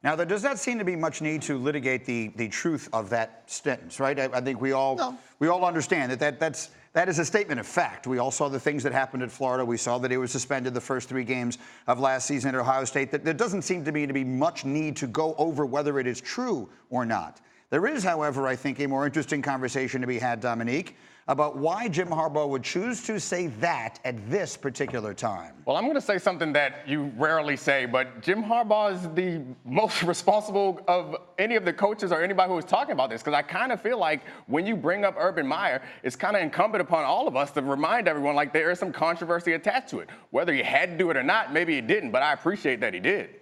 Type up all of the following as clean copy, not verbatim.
Now, there does not seem to be much need to litigate the truth of that sentence, right? I think we all understand that is a statement of fact. We all saw the things that happened at Florida. We saw that he was suspended the first 3 games of last season at Ohio State. There doesn't seem to be much need to go over whether it is true or not. There is, however, I think, a more interesting conversation to be had, Dominique, about why Jim Harbaugh would choose to say that at this particular time. Well, I'm going to say something that you rarely say, but Jim Harbaugh is the most responsible of any of the coaches or anybody who is talking about this, because I kind of feel like when you bring up Urban Meyer, it's kind of incumbent upon all of us to remind everyone like there is some controversy attached to it. Whether he had to do it or not, maybe he didn't, but I appreciate that he did.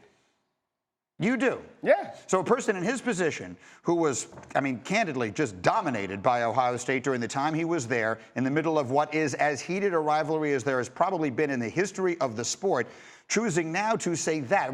You do? Yeah. So a person in his position who was, I mean, candidly, just dominated by Ohio State during the time he was there in the middle of what is as heated a rivalry as there has probably been in the history of the sport, choosing now to say that.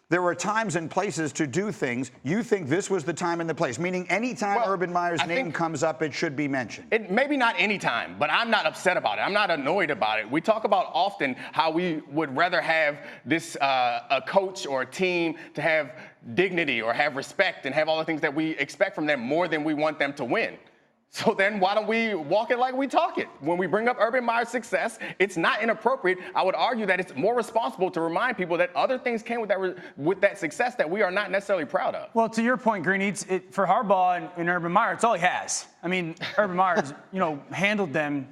There were times and places to do things. You think this was the time and the place, meaning any time Urban Meyer's name comes up, it should be mentioned. Maybe not any time, but I'm not upset about it. I'm not annoyed about it. We talk about often how we would rather have this a coach or a team to have dignity or have respect and have all the things that we expect from them more than we want them to win. So then why don't we walk it like we talk it? When we bring up Urban Meyer's success, it's not inappropriate. I would argue that it's more responsible to remind people that other things came with that success that we are not necessarily proud of. Well, to your point, Green, for Harbaugh and Urban Meyer, it's all he has. I mean, Urban Meyer's, handled them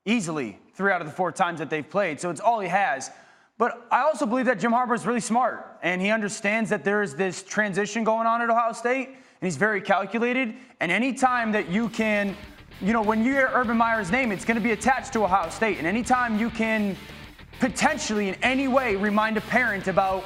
easily 3 out of the 4 times that they've played, so it's all he has. But I also believe that Jim Harbaugh is really smart, and he understands that there is this transition going on at Ohio State, and he's very calculated. And any time that you can, when you hear Urban Meyer's name, it's going to be attached to Ohio State. And anytime you can potentially in any way remind a parent about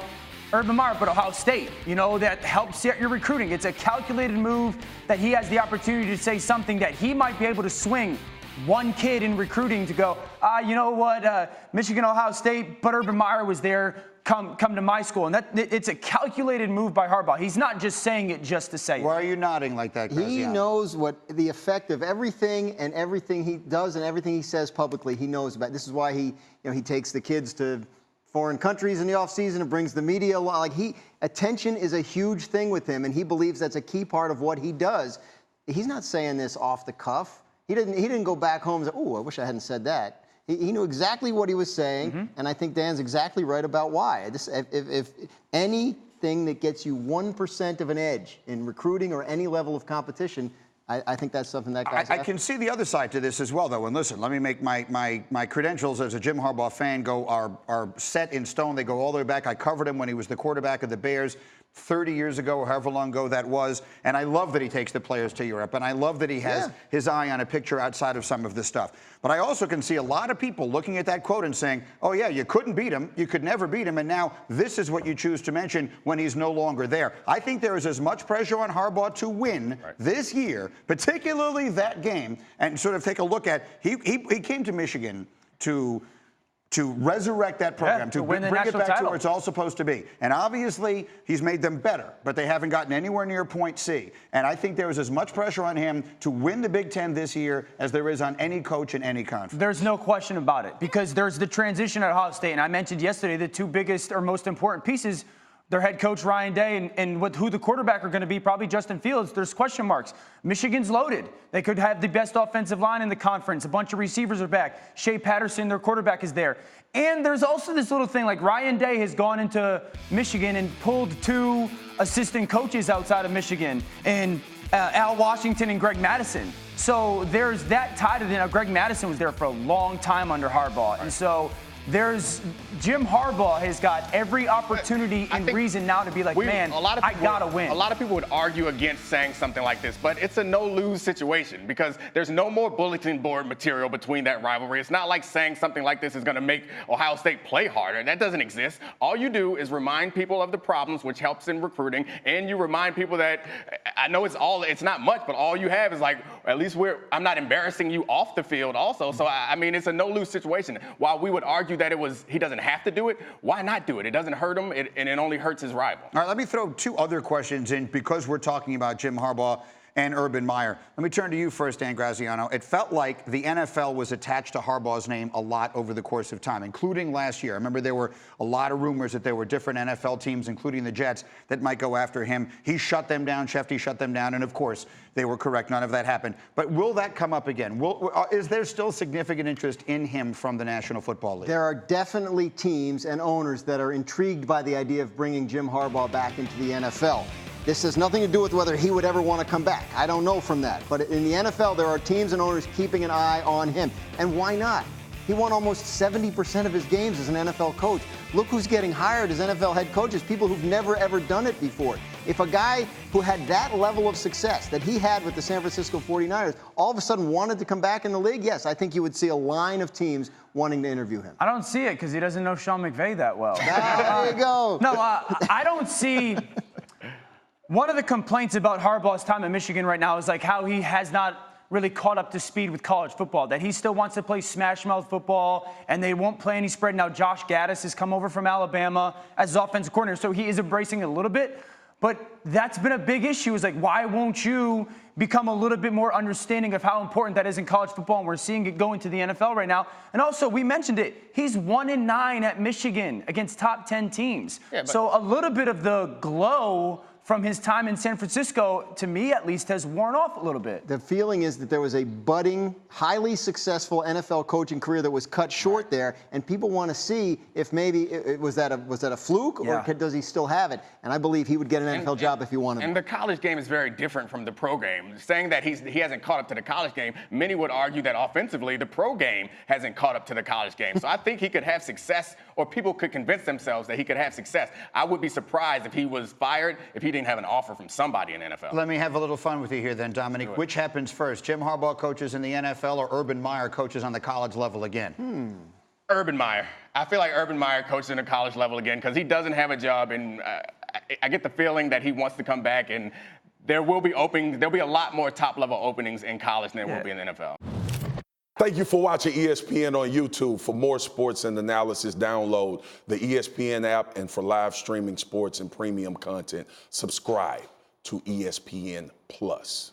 Urban Meyer, but Ohio State, that helps your recruiting. It's a calculated move that he has the opportunity to say something that he might be able to swing one kid in recruiting to go, you know what, Michigan, Ohio State, but Urban Meyer was there. Come to my school. And it's a calculated move by Harbaugh. He's not just saying it just to say it. Why are you nodding like that, Graziano? He knows what the effect of everything and everything he does and everything he says publicly, he knows about. This is why he takes the kids to foreign countries in the offseason and brings the media along. Like attention is a huge thing with him, and he believes that's a key part of what he does. He's not saying this off the cuff. He didn't go back home and say, oh, I wish I hadn't said that. He knew exactly what he was saying, and I think Dan's exactly right about why. If anything that gets you 1% of an edge in recruiting or any level of competition, I think that's something that guy's I can see the other side to this as well, though. And listen, let me make my credentials as a Jim Harbaugh fan are set in stone. They go all the way back. I covered him when he was the quarterback of the Bears 30 years ago, or however long ago that was. And I love that he takes the players to Europe. And I love that he has his eye on a picture outside of some of this stuff. But I also can see a lot of people looking at that quote and saying, oh, yeah, you couldn't beat him. You could never beat him. And now this is what you choose to mention when he's no longer there. I think there is as much pressure on Harbaugh to win this year, particularly that game, and sort of take a look at he came to Michigan to resurrect that program, to bring it back to where it's all supposed to be. And obviously, he's made them better, but they haven't gotten anywhere near point C. And I think there is as much pressure on him to win the Big Ten this year as there is on any coach in any conference. There's no question about it, because there's the transition at Ohio State. And I mentioned yesterday the 2 biggest or most important pieces, their head coach, Ryan Day, and who the quarterback are going to be, probably Justin Fields. There's question marks. Michigan's loaded. They could have the best offensive line in the conference. A bunch of receivers are back. Shea Patterson, their quarterback, is there. And there's also this little thing, like Ryan Day has gone into Michigan and pulled 2 assistant coaches outside of Michigan, and Al Washington and Greg Madison. So there's that tie to it. Now, Greg Madison was there for a long time under Harbaugh. And so Jim Harbaugh has got every opportunity and reason now to be like, man, I gotta win. A lot of people would argue against saying something like this, but it's a no-lose situation because there's no more bulletin board material between that rivalry. It's not like saying something like this is going to make Ohio State play harder. That doesn't exist. All you do is remind people of the problems, which helps in recruiting, and you remind people that I know it's not much, but all you have is like, at least I'm not embarrassing you off the field also. So I mean, it's a no-lose situation. While we would argue that he doesn't have to do it, why not do it? It doesn't hurt him, and it only hurts his rival. All right, let me throw 2 other questions in because we're talking about Jim Harbaugh and Urban Meyer. Let me turn to you first, Dan Graziano. It felt like the NFL was attached to Harbaugh's name a lot over the course of time, including last year. I remember there were a lot of rumors that there were different NFL teams, including the Jets, that might go after him. He shut them down. Shefty shut them down. And, of course, they were correct. None of that happened. But will that come up again? Is there still significant interest in him from the National Football League? There are definitely teams and owners that are intrigued by the idea of bringing Jim Harbaugh back into the NFL. This has nothing to do with whether he would ever want to come back. I don't know from that. But in the NFL, there are teams and owners keeping an eye on him. And why not? He won almost 70% of his games as an NFL coach. Look who's getting hired as NFL head coaches, people who've never, ever done it before. If a guy who had that level of success that he had with the San Francisco 49ers all of a sudden wanted to come back in the league, yes, I think you would see a line of teams wanting to interview him. I don't see it because he doesn't know Sean McVay that well. There you go. No, I don't see. One of the complaints about Harbaugh's time at Michigan right now is like how he has not really caught up to speed with college football, that he still wants to play smash mouth football and they won't play any spread. Now Josh Gaddis has come over from Alabama as his offensive coordinator, so he is embracing it a little bit. But that's been a big issue, is like, why won't you become a little bit more understanding of how important that is in college football? And we're seeing it go into the NFL right now. And also, we mentioned it, he's 1-9 at Michigan against top 10 teams. Yeah, so a little bit of the glow from his time in San Francisco, to me at least, has worn off a little bit. The feeling is that there was a budding, highly successful NFL coaching career that was cut short there, and people want to see if maybe was that a fluke, or does he still have it? And I believe he would get an NFL job if he wanted. And the college game is very different from the pro game. Saying that he hasn't caught up to the college game, many would argue that offensively the pro game hasn't caught up to the college game. So I think he could have success, or people could convince themselves that he could have success. I would be surprised if he was fired, if he didn't have an offer from somebody in the NFL. Let me have a little fun with you here then, Dominic. Which happens first? Jim Harbaugh coaches in the NFL, or Urban Meyer coaches on the college level again? Urban Meyer. I feel like Urban Meyer coaches in the college level again because he doesn't have a job, and I get the feeling that he wants to come back, and there'll be a lot more top-level openings in college than there will be in the NFL. Thank you for watching ESPN on YouTube. For more sports and analysis, download the ESPN app, and for live streaming sports and premium content, subscribe to ESPN Plus.